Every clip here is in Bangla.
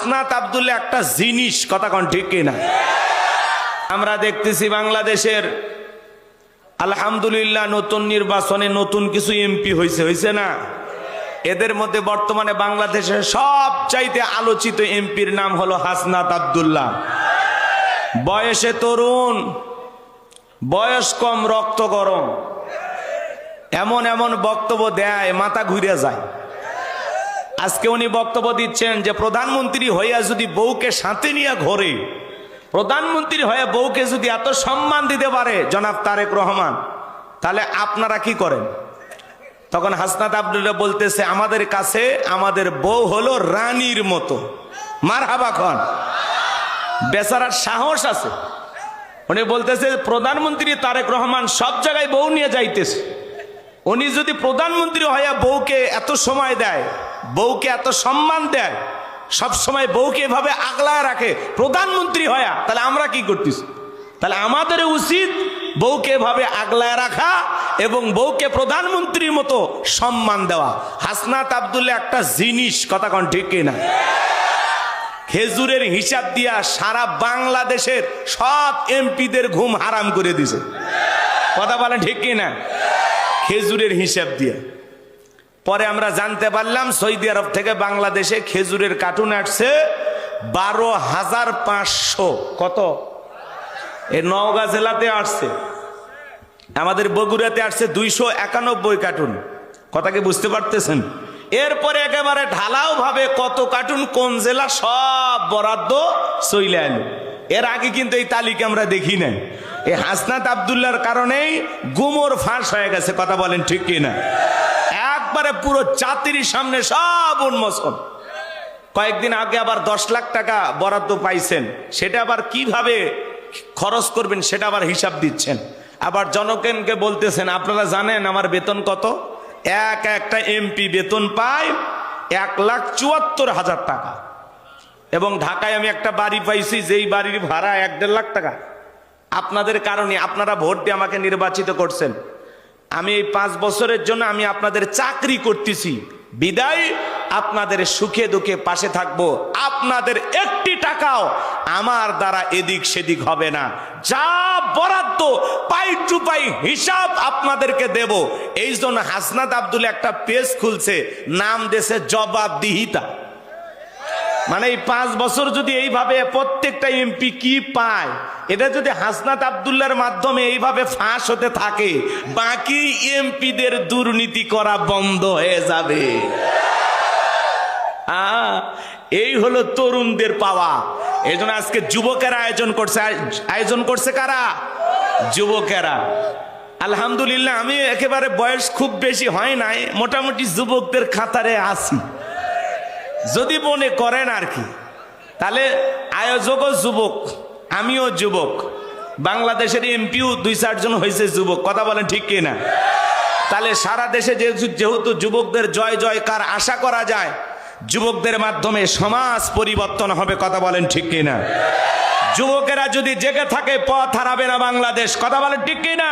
হাসনাত আব্দুল্লাহ একটা জিনিস, কথা কোন ঠিক কিনা? আমরা দেখতেছি বাংলাদেশের আলহামদুলিল্লাহ নতুন নির্বাচনে নতুন কিছু এমপি হয়েছে না? এদের মধ্যে বর্তমানে বাংলাদেশের সবচাইতে আলোচিত এমপির নাম হলো হাসনাত আব্দুল্লাহ। বয়সে তরুণ, বয়স কম, রক্ত গরম, এমন এমন বক্তব্য দেয় মাথা ঘুরে যায়। আজকে উনি বক্তব্য দিচ্ছেন যে প্রধানমন্ত্রী হইয়া যদি বউকে সাথে নিয়ে ঘোরে, প্রধানমন্ত্রী হয়ে বউকে যদি এত সম্মান দিতে পারে জনাব তারেক রহমান, তাহলে আপনারা কি করেন? তখন হাসনাত আব্দুল্লাহ বলতেছে, আমাদের কাছে আমাদের বউ হলো রানীর মতো। মারহাবা খান। বেচারার সাহস আছে। উনি বলতেছে প্রধানমন্ত্রী তারেক রহমান সব জায়গায় বউ নিয়ে যাইতেছে, উনি যদি প্রধানমন্ত্রী হইয়া বউকে এত সময় দেয়, বউকে এত সম্মান দেয়, সব সময় বউকে এভাবে আগলায় রাখে প্রধানমন্ত্রী হইয়া, তাহলে আমরা কি করতেছি? তাহলে আমাদের উচিত বউকে এভাবে আগলায় রাখা এবং বউকে প্রধানমন্ত্রীর মতো সম্মান দেওয়া। হাসনাত আব্দুল্লাহ একটা জিনিস, কথা কোন ঠিক কিনা? খেজুরের হিসাব দিয়া সারা বাংলাদেশের সব এমপিদের ঘুম হারাম করে দিছে, কথা বলেন ঠিক কিনা? খেজুরের হিসাব দিয়া। পরে আমরা জানতে পারলাম সৌদি আরব থেকে বাংলাদেশে খেজুরের কার্টুন আসছে 12,500। কত? এই নওগাঁ জেলাতে আসছে, আমাদের বগুড়াতে আসছে 291 কার্টুন। কথা কি বুঝতে পারতেছেন? এরপরে একেবারে ঢালাও ভাবে কত কার্টুন কোন জেলা সব বরাদ্দ চলে এলো। এর আগে কিন্তু এই তালিকা আমরা দেখি নাই। এই হাসনাত আব্দুল্লাহর কারণেই গুমর ফাঁস হয়ে গেছে, কথা বলেন ঠিক কিনা? একবারে পুরো জাতির সামনে সব উন্মোচন। কয়েকদিন আগে আবার 10 লাখ টাকা বরাদ্দ পাইছেন, সেটা আবার কিভাবে খরচ করবেন সেটা আবার হিসাব দিচ্ছেন। আবার জনগণকে বলতেছেন, আপনারা জানেন আমার বেতন কত? একটা এমপি বেতন পায় 1,74,000 টাকা। এবং ঢাকায় আমি একটা বাড়ি পাইছি, যেই বাড়ির ভাড়া 1-1.5 লাখ টাকা। আপনাদের কারণে, আপনারা ভোট দিয়ে আমাকে নির্বাচিত করছেন, আমি এই 5 বছরের জন্য আমি আপনাদের চাকরি করতেছি, বিদায় আপনাদের সুখে দুঃখে পাশে থাকবো। আপনাদের একটি টাকাও আমার দ্বারা এদিক সেদিক হবে না। যা বরাদ্দ পাই টু পাই হিসাব আপনাদেরকে দেব। এই জন্য হাসনাত আব্দুল্লাহ একটা পেজ খুলছে, নাম দেশে জবাবদিহিতা। মানে এই 5 বছর যদি এইভাবে প্রত্যেকটা এমপি কি পায়, এটা যদি হাসনাত আব্দুল্লাহর মাধ্যমে এইভাবে ফাঁস হতে থাকে, বাকি এমপিদের দুর্নীতি করা বন্ধ হয়ে যাবে। এই হলো তরুণদের পাওয়া। এই জন্য আজকে যুবকেরা আয়োজন করছে কারা? যুবকেরা। আলহামদুলিল্লাহ, আমি একেবারে বয়স খুব বেশি হয় নাই, মোটামুটি যুবকদের খাতারে আছি। যদি মনে করেন আর কি, তাহলে আয়োজকও যুবক, আমিও যুবক, বাংলাদেশের এমপিও 2-4 জন হয়েছে যুবক, কথা বলেন ঠিক কিনা? তাহলে সারা দেশে যেহেতু যুবকদের জয় জয়কার আশা করা যায়, যুবকদের মাধ্যমে সমাজ পরিবর্তন হবে, কথা বলেন ঠিক কিনা? যুবকেরা যদি জেগে থাকে পথ হারাবে না বাংলাদেশ, কথা বলেন ঠিক কিনা?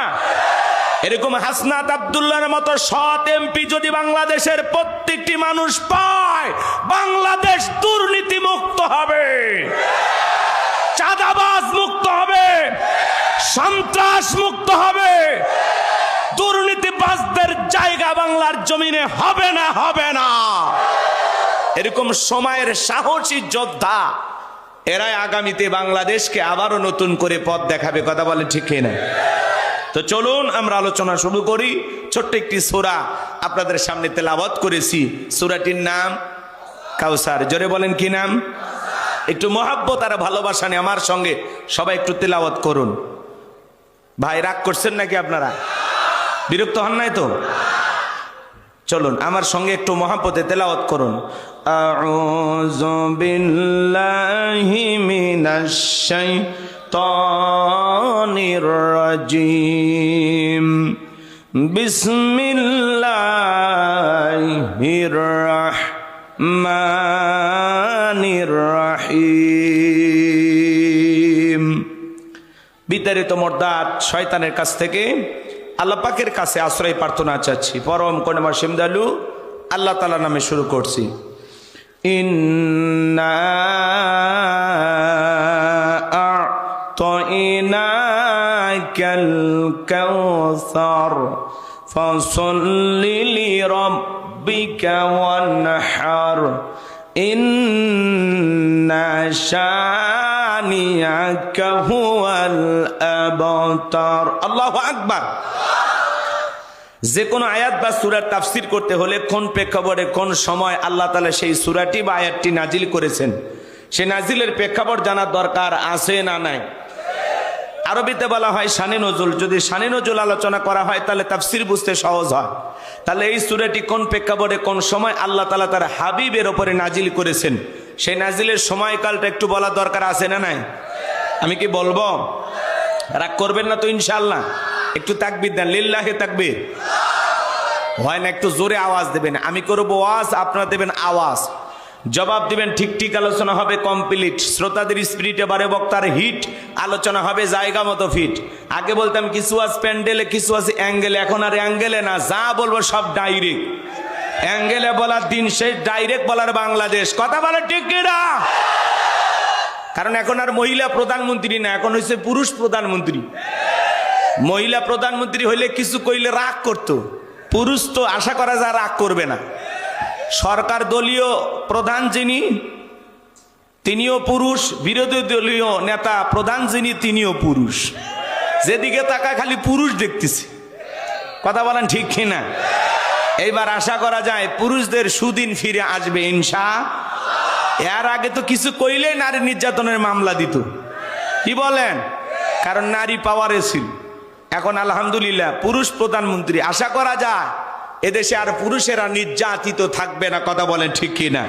এরকম হাসনাত আব্দুল্লাহর মতো সৎ এমপি যদি বাংলাদেশের প্রত্যেকটি মানুষ পায়, বাংলাদেশ দুর্নীতি মুক্ত হবে, চাঁদাবাজ মুক্ত হবে, সন্ত্রাস মুক্ত হবে। দুর্নীতিবাজদের জায়গা বাংলার জমিনে হবে না, হবে না। এরকম সময়ের সাহসী যোদ্ধা এরাই আগামীতে বাংলাদেশকে আবারও নতুন করে পথ দেখাবে, কথা বলেন ঠিক কিনা? তো চলুন আমরা আলোচনা শুরু করি। ছোট্ট একটি সূরা আপনাদের সামনে তেলাওয়াত করেছি, সূরাটির নাম কাউসার। জোরে বলেন কি নাম? একটু মহাব্বত আর ভালোবাসা নিয়ে আমার সঙ্গে সবাই একটু তেলাওয়াত করুন। ভাই রাগ করছেন নাকি আপনারা? বিরক্ত হন নাই তো? চলুন আমার সঙ্গে একটু মহাব্বতে তেলাওয়াত করুন। আউযু বিল্লাহি মিনাশ শাইতানির রাজিম। বিসমিল্লাহির রাহমানির রাহিম। বিতাড়িত মর্দাত শয়তানের কাছ থেকে আল্লাহ পাকের কাছে আশ্রয় প্রার্থনা চাচ্ছি। পরম করুণাময় দয়ালু আল্লাহ তাআলার নামে শুরু করছি। ইন্না ফাসাল্লি লিরাব্বিকা ওয়ানহার ইন্না শানিয়াকা হুয়াল আবতার। আল্লাহু আকবার। যে কোনো আয়াত বা সূরার তাফসীর করতে হলে কোন প্রেক্ষাপটে কোন সময় আল্লাহ তাআলা সেই সূরাটি বা আয়াতটি নাজিল করেছেন, সেই নাজিলের প্রেক্ষাপট জানার দরকার আছে না নাই? আরবিতে বলা হয় শানে নজুল। যদি শানে নজুল আলোচনা করা হয় তাহলে তাফসীর বুঝতে সহজ হয়। তাহলে এই সূরাটি কোন প্রেক্ষাপটে কোন সময় আল্লাহ তাআলা তার হাবিবের উপরে নাজিল করেছেন, সেই নাজিলের সময়কালটা একটু বলা দরকার আছে না নাই? আমি কি বলবো? রাগ করবেন না তো ইনশাআল্লাহ? একটু তাকবীর দেন, লিল্লাহি তাকবীর। হয় না, একটু জোরে আওয়াজ দেবেন। আমি করবো ওয়াজ, আপনারা দেবেন আওয়াজ, জবাব দিবেন। ঠিক ঠিক আলোচনা হবে কমপ্লিট, শ্রোতাদের স্পিরিটে বারে, বক্তার হিট, আলোচনা হবে জায়গা মতো ফিট। আগে বলতাম কিছু আছে প্যান্ডেলে, কিছু আছে অ্যাঙ্গেলে। এখন আর অ্যাঙ্গেলে না, যা বলবো সব ডাইরেক্ট। অ্যাঙ্গেলে বলার দিন শেষ, ডাইরেক্ট বলার বাংলাদেশ। কথা বলে ঠিক কিনা? কারণ এখন আর মহিলা প্রধানমন্ত্রী না, এখন হয়েছে পুরুষ প্রধানমন্ত্রী। মহিলা প্রধানমন্ত্রী হইলে কিছু কইলে রাগ করতো, পুরুষ তো আশা করা যায় রাগ করবে না। সরকার দলীয় প্রধান যিনি, তিনিও পুরুষ, বিরোধী দলীয় নেতা প্রধান যিনি, তিনিও পুরুষ। যেদিকে তাকা খালি পুরুষ দেখতেছি। কথা বলেন ঠিক কিনা? এইবার আশা করা যায় পুরুষদের সুদিন ফিরে আসবে ইনশাআল্লাহ। এর আগে তো কিছু কইলে নারী নির্যাতনের মামলা দিত, কি বলেন? কারণ নারী পাওয়ারে ছিল। এখন আলহামদুলিল্লাহ পুরুষ প্রধানমন্ত্রী। আশা করা যায় এদেশে আর পুরুষেরা নির্যাতিত থাকবে না। কথা বলেন ঠিক কিনা?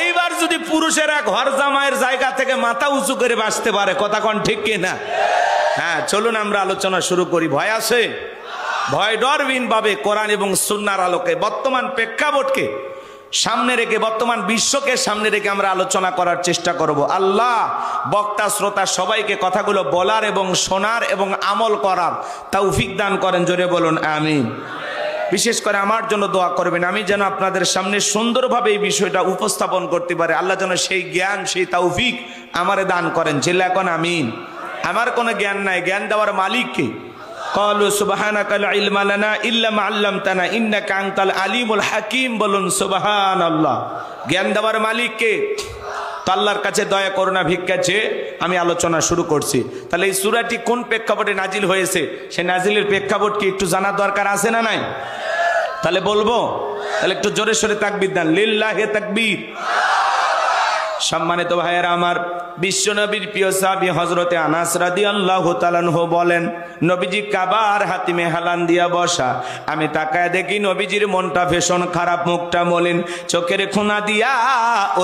এইবার যদি পুরুষেরা ঘর জামাইয়ের জায়গা থেকে মাথা উঁচু করে বাঁচতে পারে, কথা কন ঠিক কিনা? হ্যাঁ, চলুন আমরা আলোচনা শুরু করি। ভয় আছে? ভয় ডরবিন ভাবে কোরআন এবং সুন্নাহর আলোকে বর্তমান প্রেক্ষাপটকে সামনে রেখে, বর্তমান বিশ্বকে সামনে রেখে আমরা আলোচনা করার চেষ্টা করব। আল্লাহ বক্তা শ্রোতা সবাইকে কথাগুলো বলার এবং শোনার এবং আমল করার তৌফিক দান করেন। জোরে বলুন আমিন। বিশেষ করে আমার জন্য দোয়া করবেন, আমি যেন আপনাদের সামনে সুন্দরভাবে এই বিষয়টা উপস্থাপন করতে পারে। আল্লাহ যেন সেই জ্ঞান, সেই তৌফিক আমারে দান করেন। জেলে এখন আমিন। আমার কোনো জ্ঞান নাই, জ্ঞান দেওয়ার মালিক কে? ক্বালু সুবহানাকা লা ইলমা লানা ইল্লা মা আল্লামতানা ইন্নাকা আনতাল আলিমুল হাকিম। বলুন সুবহানাল্লাহ। জ্ঞান দেওয়ার মালিক কে? তো আল্লাহর কাছে দয়া করুণা ভিক্ষা চেয়ে আমি আলোচনা শুরু করছি। তাহলে এই সূরাটি কোন প্রেক্ষাপটে নাজিল হয়েছে, সেই নাজিলের প্রেক্ষাপট কি একটু জানার দরকার আছে না নাই? তাহলে বলবো? তাহলে একটু জোরে সোরে তাকবীর দেন, লিল্লাহি তাকবীর। সম্মানিত ভাইয়েরা আমার, বিশ্ব নবীর প্রিয় সাহাবী হযরতে আনাস রাদিয়াল্লাহু তাআলা আনহু বলেন, নবীজি কাবার হাতিমে হেলান দিয়া বসা। আমি তাকায় দেখি নবীজির মনটা ভীষণ খারাপ, মুখটা মলিন, চোখের কোনা দিয়া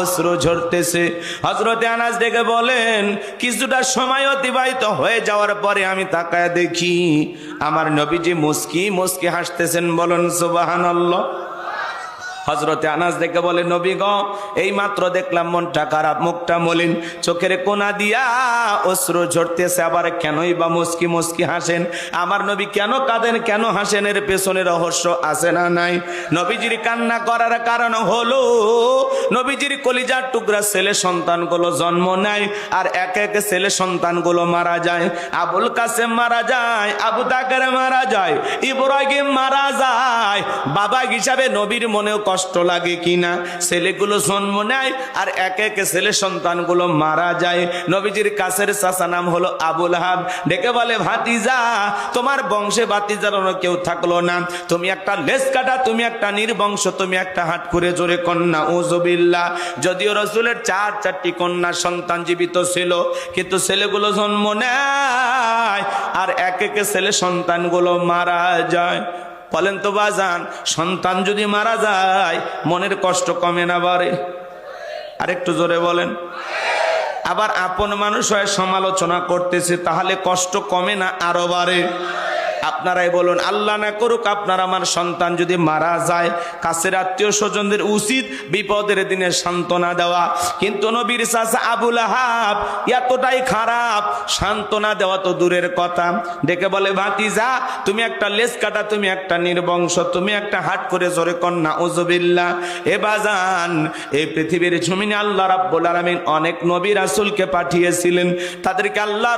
অশ্রু ঝরতেছে। হযরতে আনাস ডেকে বলেন, কিছুটা সময় অতিবাহিত হয়ে যাওয়ার পরে আমি তাকায় দেখি আমার নবীজি মুস্কি মুস্কি হাসতেছেন। বলুন সুবহানাল্লাহ। হযরতে আনাস দেখে বলে, নবী গো, এই মাত্র দেখলাম মনটা খারাপ, মুখটা মলিন, চোখের কোনা দিয়া অশ্রু ঝরতেছে, আবার কেনই বা মুস্কি মুস্কি হাসেন? আমার নবী কেন কাঁদেন, কেন হাসেন? এর পেছনে রহস্য আছে না নাই? নবীজির কান্না করার কারণ হলো নবীজির কলিজার টুকরা ছেলে সন্তানগুলো জন্ম নেয়, আর এক এক ছেলে সন্তানগুলো মারা যায়। আবুল কাসেম মারা যায়, আবু তাকের মারা যায়, ইব্রাহিম মারা যায়। বাবা হিসাবে নবীর মনেও কষ্ট লাগে কিনা? ছেলেগুলো জন্ম নেয় আর এক এক ছেলে সন্তানগুলো মারা যায়। নবীজির কাছের চাচা নাম হলো আবুল আহাব, ডেকে বলে, ভাতিজা, তোমার বংশে ভাতিজার কেউ থাকলো না, তুমি একটা লেজ কাটা, তুমি একটা নির্বংশ, তুমি একটা হাট করে জোরে কন্যা উযুবিল্লাহ। যদিও রাসূলের চারটি কন্যা সন্তান জীবিত ছিল, কিন্তু ছেলেগুলো জন্ম নেয় আর এক এক ছেলে সন্তানগুলো মারা যায়। বলেন তো বাজান, সন্তান যদি মারা যায় মনের কষ্ট কমে না বাড়ে? আরেকটু জোরে বলেন। আবার আপন মানুষ হয়ে সমালোচনা করতেছে, তাহলে কষ্ট কমে না আরো বাড়ে? আপনারাই বলুন। আল্লাহ না করুক আপনার আমার সন্তান যদি মারা যায়, কাছের আত্মীয় স্বজনদের উচিত বিপদের দিনে সান্ত্বনা দেওয়া, কিন্তু নবীর চাচা আবুল আহাব এতটাই খারাপ, সান্ত্বনা দেওয়া তো দূরের কথা, ডেকে বলে, ভাতিজা, তুমি একটা লেজ কাটা, তুমি একটা নির্বংশ, তুমি একটা হাট করে জোরে কন্যা উযুবিল্লাহ। এ বাজান, এই পৃথিবীর জমিনে আল্লাহ রাব্বুল আলামিন অনেক নবী রাসূলকে পাঠিয়েছিলেন, তাদেরকে আল্লাহ